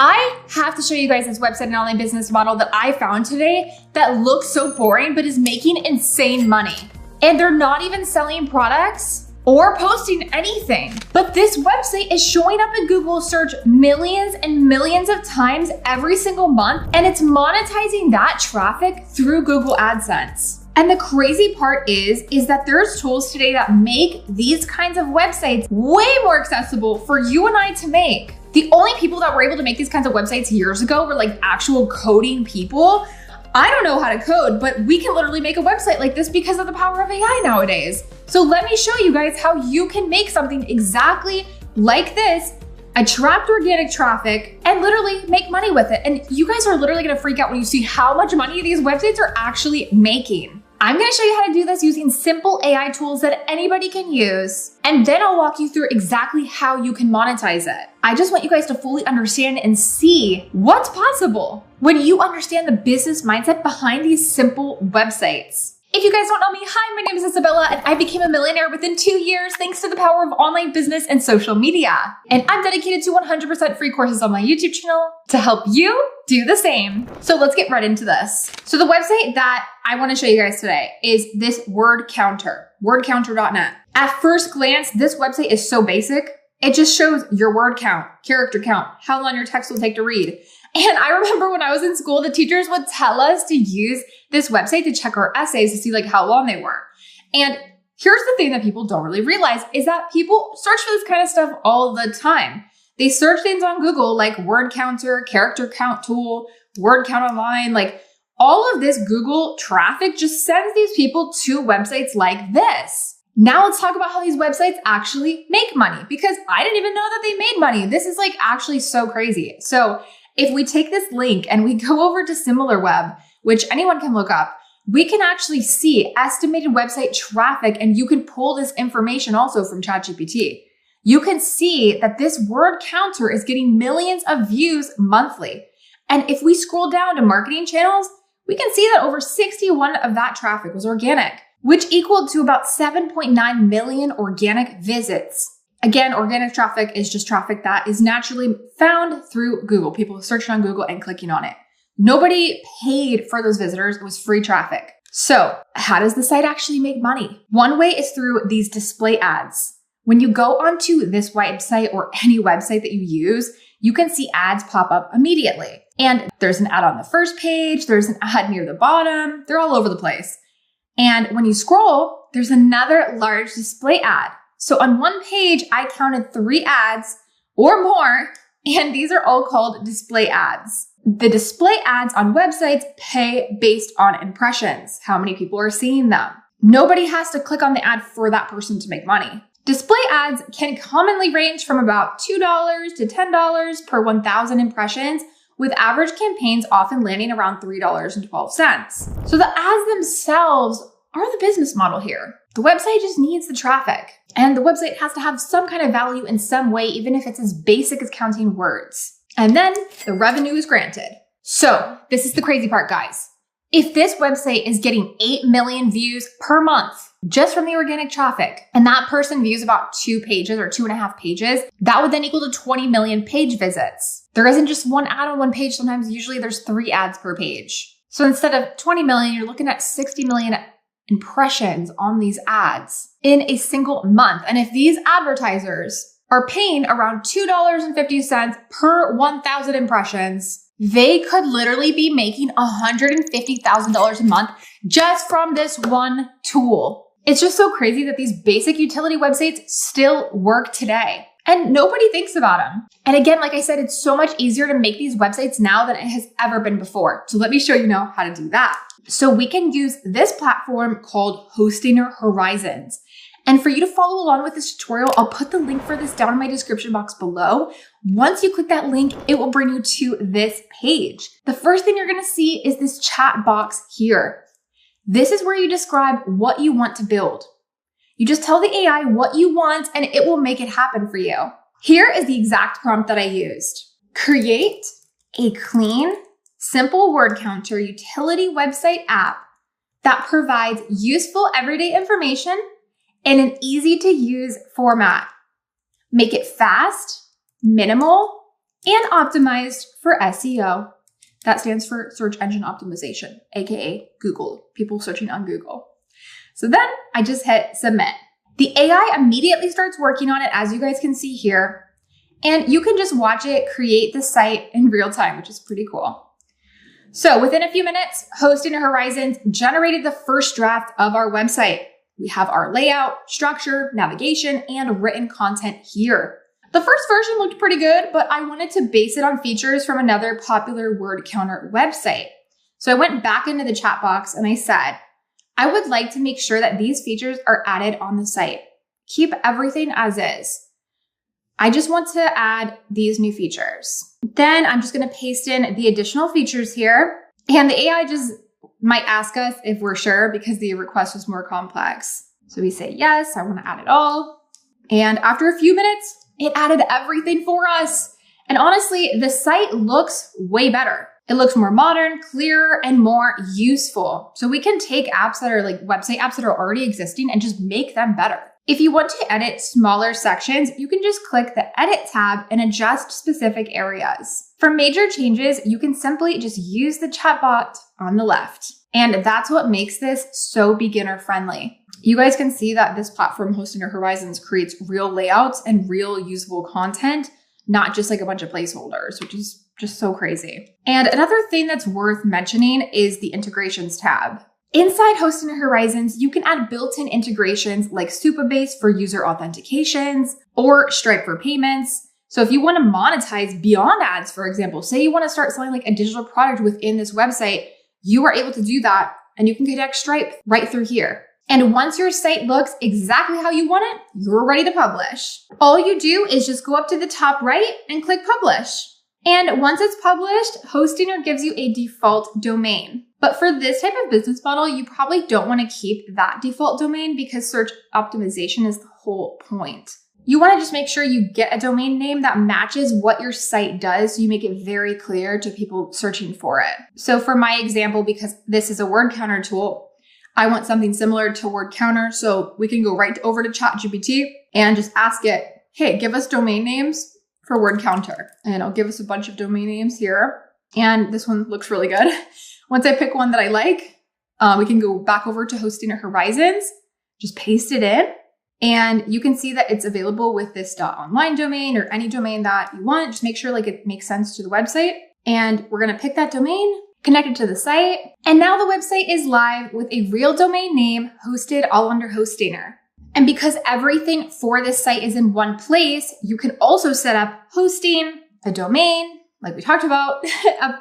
I have to show you guys this website and online business model that I found today that looks so boring, but is making insane money. And they're not even selling products or posting anything. But this website is showing up in Google search millions and millions of times every single month, and it's monetizing that traffic through Google AdSense. And the crazy part is that there's tools today that make these kinds of websites way more accessible for you and I to make. The only people that were able to make these kinds of websites years ago were like actual coding people. I don't know how to code, but we can literally make a website like this because of the power of AI nowadays. So let me show you guys how you can make something exactly like this, attract organic traffic, and literally make money with it. And you guys are literally gonna freak out when you see how much money these websites are actually making. I'm gonna show you how to do this using simple AI tools that anybody can use, and then I'll walk you through exactly how you can monetize it. I just want you guys to fully understand and see what's possible when you understand the business mindset behind these simple websites. If you guys don't know me, hi, my name is Isabella, and I became a millionaire within 2 years thanks to the power of online business and social media. And I'm dedicated to 100% free courses on my YouTube channel to help you do the same. So let's get right into this. So the website that I want to show you guys today is this word counter, wordcounter.net. At first glance, this website is so basic. It just shows your word count, character count, how long your text will take to read. And I remember when I was in school, the teachers would tell us to use this website to check our essays to see like how long they were. And here's the thing that people don't really realize is that people search for this kind of stuff all the time. They search things on Google like word counter, character count tool, word count online, like all of this Google traffic just sends these people to websites like this. Now let's talk about how these websites actually make money, because I didn't even know that they made money. This is like actually so crazy. So if we take this link and we go over to SimilarWeb, which anyone can look up, we can actually see estimated website traffic, and you can pull this information also from ChatGPT. You can see that this word counter is getting millions of views monthly. And if we scroll down to marketing channels, we can see that over 61 of that traffic was organic, which equaled to about 7.9 million organic visits. Again, organic traffic is just traffic that is naturally found through Google. People searching on Google and clicking on it. Nobody paid for those visitors. It was free traffic. So how does the site actually make money? One way is through these display ads. When you go onto this website or any website that you use, you can see ads pop up immediately. And there's an ad on the first page. There's an ad near the bottom. They're all over the place. And when you scroll, there's another large display ad. So on one page, I counted 3 ads or more, and these are all called display ads. The display ads on websites pay based on impressions, how many people are seeing them. Nobody has to click on the ad for that person to make money. Display ads can commonly range from about $2 to $10 per 1,000 impressions, with average campaigns often landing around $3.12. So the ads themselves are the business model here. The website just needs the traffic, and the website has to have some kind of value in some way, even if it's as basic as counting words. And then the revenue is granted. So this is the crazy part, guys. If this website is getting 8 million views per month just from the organic traffic, and that person views about 2 pages or 2.5 pages, that would then equal to 20 million page visits. There isn't just one ad on one page. Sometimes usually there's 3 ads per page. So instead of 20 million, you're looking at 60 million impressions on these ads in a single month. And if these advertisers are paying around $2.50 per 1,000 impressions, they could literally be making $150,000 a month just from this one tool. It's just so crazy that these basic utility websites still work today, and nobody thinks about them. And again, like I said, it's so much easier to make these websites now than it has ever been before. So let me show you how to do that. So we can use this platform called Hostinger Horizons. And for you to follow along with this tutorial, I'll put the link for this down in my description box below. Once you click that link, it will bring you to this page. The first thing you're gonna see is this chat box here. This is where you describe what you want to build. You just tell the AI what you want and it will make it happen for you. Here is the exact prompt that I used. Create a clean, simple word counter utility website app that provides useful everyday information in an easy to use format. Make it fast, minimal, and optimized for SEO. That stands for search engine optimization, aka Google, people searching on Google. So then I just hit submit. The AI immediately starts working on it, as you guys can see here, and you can just watch it create the site in real time, which is pretty cool. So within a few minutes, Hosting Horizons generated the first draft of our website. We have our layout, structure, navigation, and written content here. The first version looked pretty good, but I wanted to base it on features from another popular word counter website. So I went back into the chat box and I said, I would like to make sure that these features are added on the site. Keep everything as is. I just want to add these new features. Then I'm just going to paste in the additional features here. And the AI just might ask us if we're sure because the request was more complex. So we say, yes, I want to add it all. And after a few minutes, it added everything for us. And honestly, the site looks way better. It looks more modern, clearer, and more useful. So we can take apps that are like website apps that are already existing and just make them better. If you want to edit smaller sections, you can just click the Edit tab and adjust specific areas. For major changes, you can simply just use the chatbot on the left. And that's what makes this so beginner friendly. You guys can see that this platform, Hosting Horizons, creates real layouts and real usable content, not just like a bunch of placeholders, which is just so crazy. And another thing that's worth mentioning is the integrations tab. Inside Hosting Horizons, you can add built-in integrations like Supabase for user authentications or Stripe for payments. So if you want to monetize beyond ads, for example, say you want to start selling like a digital product within this website, you are able to do that and you can connect Stripe right through here. And once your site looks exactly how you want it, you're ready to publish. All you do is just go up to the top right and click publish. And once it's published, Hostinger gives you a default domain. But for this type of business model, you probably don't want to keep that default domain because search optimization is the whole point. You want to just make sure you get a domain name that matches what your site does so you make it very clear to people searching for it. So for my example, because this is a word counter tool, I want something similar to word counter. So we can go right over to ChatGPT and just ask it, hey, give us domain names for word counter. And it'll give us a bunch of domain names here. And this one looks really good. Once I pick one that I like, we can go back over to Hosting Horizons, just paste it in, and you can see that it's available with this .online domain or any domain that you want. Just make sure like it makes sense to the website. And we're going to pick that domain, connect it to the site. And now the website is live with a real domain name hosted all under Hostinger. And because everything for this site is in one place, you can also set up hosting, a domain, like we talked about,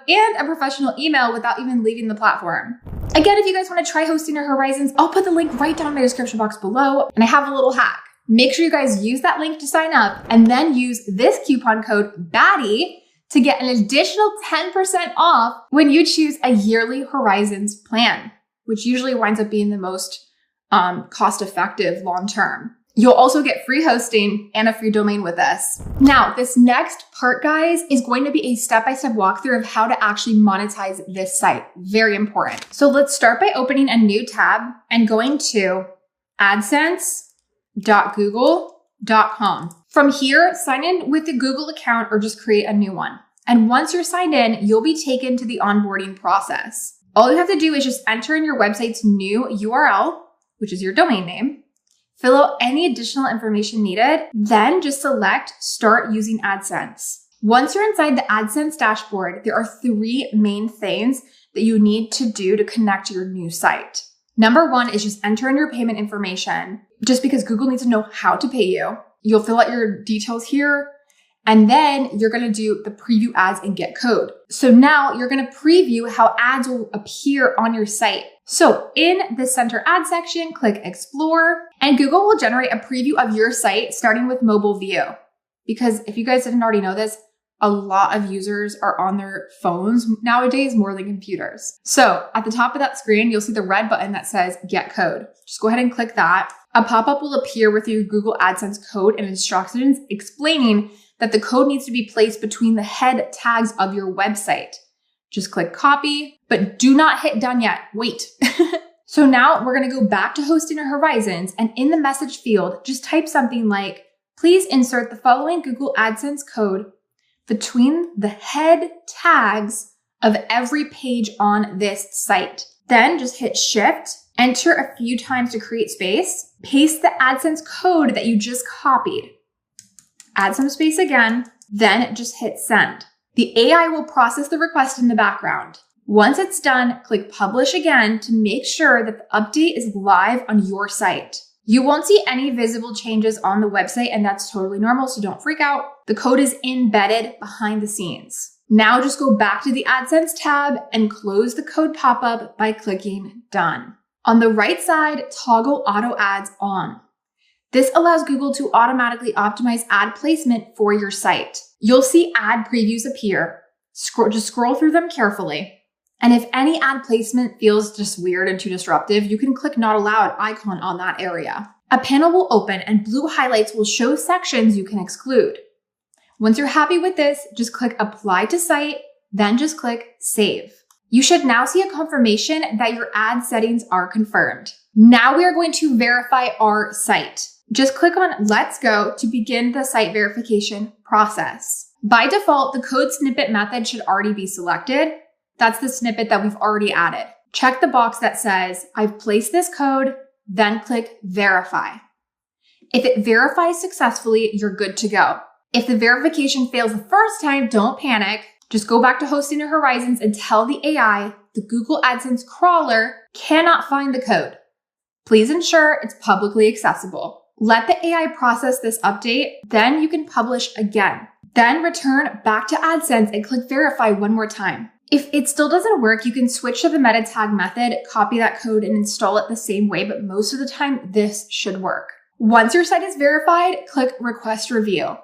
and a professional email without even leaving the platform. Again, if you guys want to try Hosting Horizons, I'll put the link right down in the description box below. And I have a little hack. Make sure you guys use that link to sign up and then use this coupon code BADDIE to get an additional 10% off when you choose a yearly Horizons plan, which usually winds up being the most cost-effective long-term. You'll also get free hosting and a free domain with us. Now, this next part, guys, is going to be a step-by-step walkthrough of how to actually monetize this site. Very important. So let's start by opening a new tab and going to adsense.google.com. From here, sign in with the Google account or just create a new one. And once you're signed in, you'll be taken to the onboarding process. All you have to do is just enter in your website's new URL, which is your domain name, fill out any additional information needed, then just select Start Using AdSense. Once you're inside the AdSense dashboard, there are 3 main things that you need to do to connect to your new site. Number 1 is just enter in your payment information, just because Google needs to know how to pay you. You'll fill out your details here, and then you're going to do the preview ads and get code. So now you're going to preview how ads will appear on your site. So in the center ad section, click Explore, and Google will generate a preview of your site starting with mobile view. Because if you guys didn't already know this, a lot of users are on their phones nowadays more than computers. So at the top of that screen, you'll see the red button that says Get Code. Just go ahead and click that. A pop-up will appear with your Google AdSense code and instructions explaining that the code needs to be placed between the head tags of your website. Just click copy, but do not hit done yet. Wait. So now we're going to go back to Hosting Horizons, and in the message field, just type something like, please insert the following Google AdSense code between the head tags of every page on this site. Then just hit Shift, enter a few times to create space, paste the AdSense code that you just copied. Add some space again, then just hit Send. The AI will process the request in the background. Once it's done, click Publish again to make sure that the update is live on your site. You won't see any visible changes on the website, and that's totally normal, so don't freak out. The code is embedded behind the scenes. Now just go back to the AdSense tab and close the code pop-up by clicking Done. On the right side, toggle Auto Ads on. This allows Google to automatically optimize ad placement for your site. You'll see ad previews appear. Just scroll through them carefully. And if any ad placement feels just weird and too disruptive, you can click Not Allowed icon on that area. A panel will open and blue highlights will show sections you can exclude. Once you're happy with this, just click Apply to Site, then just click Save. You should now see a confirmation that your ad settings are confirmed. Now we are going to verify our site. Just click on Let's Go to begin the site verification process. By default, the code snippet method should already be selected. That's the snippet that we've already added. Check the box that says, I've placed this code, then click Verify. If it verifies successfully, you're good to go. If the verification fails the first time, don't panic. Just go back to Hosting Your Horizons and tell the AI the Google AdSense crawler cannot find the code. Please ensure it's publicly accessible. Let the AI process this update, then you can publish again. Then return back to AdSense and click Verify one more time. If it still doesn't work, you can switch to the meta tag method, copy that code and install it the same way, but most of the time this should work. Once your site is verified, click Request Review.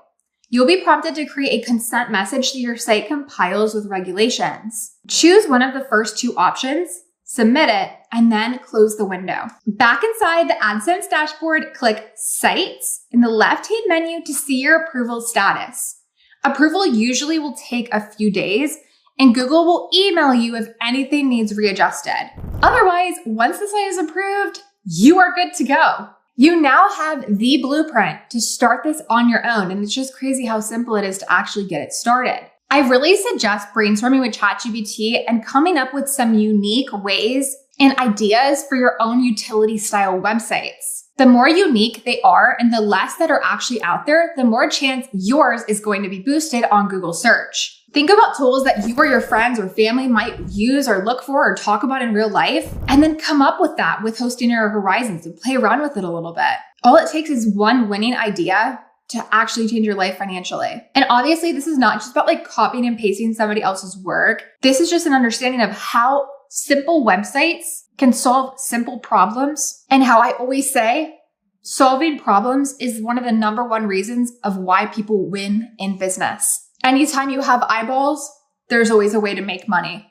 You'll be prompted to create a consent message so your site compiles with regulations. Choose one of the first two options, submit it, and then close the window. Back inside the AdSense dashboard, click Sites in the left-hand menu to see your approval status. Approval usually will take a few days, and Google will email you if anything needs readjusted. Otherwise, once the site is approved, you are good to go. You now have the blueprint to start this on your own, and it's just crazy how simple it is to actually get it started. I really suggest brainstorming with ChatGPT and coming up with some unique ways and ideas for your own utility style websites. The more unique they are and the less that are actually out there, the more chance yours is going to be boosted on Google search. Think about tools that you or your friends or family might use or look for or talk about in real life, and then come up with that with Hosting Your Horizons and play around with it a little bit. All it takes is one winning idea to actually change your life financially. And obviously, this is not just about like copying and pasting somebody else's work. This is just an understanding of how simple websites can solve simple problems, and how I always say, solving problems is one of the #1 reasons of why people win in business. Anytime you have eyeballs, there's always a way to make money.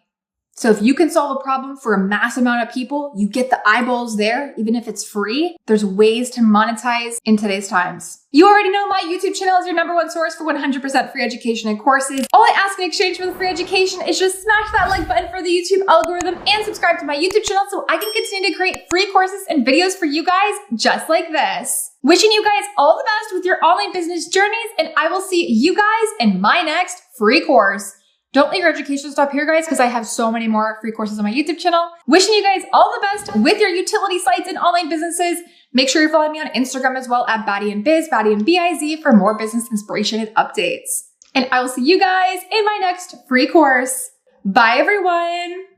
So if you can solve a problem for a mass amount of people, you get the eyeballs there, even if it's free, there's ways to monetize in today's times. You already know my YouTube channel is your #1 source for 100% free education and courses. All I ask in exchange for the free education is just smash that like button for the YouTube algorithm and subscribe to my YouTube channel so I can continue to create free courses and videos for you guys just like this. Wishing you guys all the best with your online business journeys, and I will see you guys in my next free course. Don't let your education stop here, guys, because I have so many more free courses on my YouTube channel. Wishing you guys all the best with your utility sites and online businesses. Make sure you're following me on Instagram as well at Batty and Biz, Batty and BIZ for more business inspiration and updates. And I will see you guys in my next free course. Bye, everyone.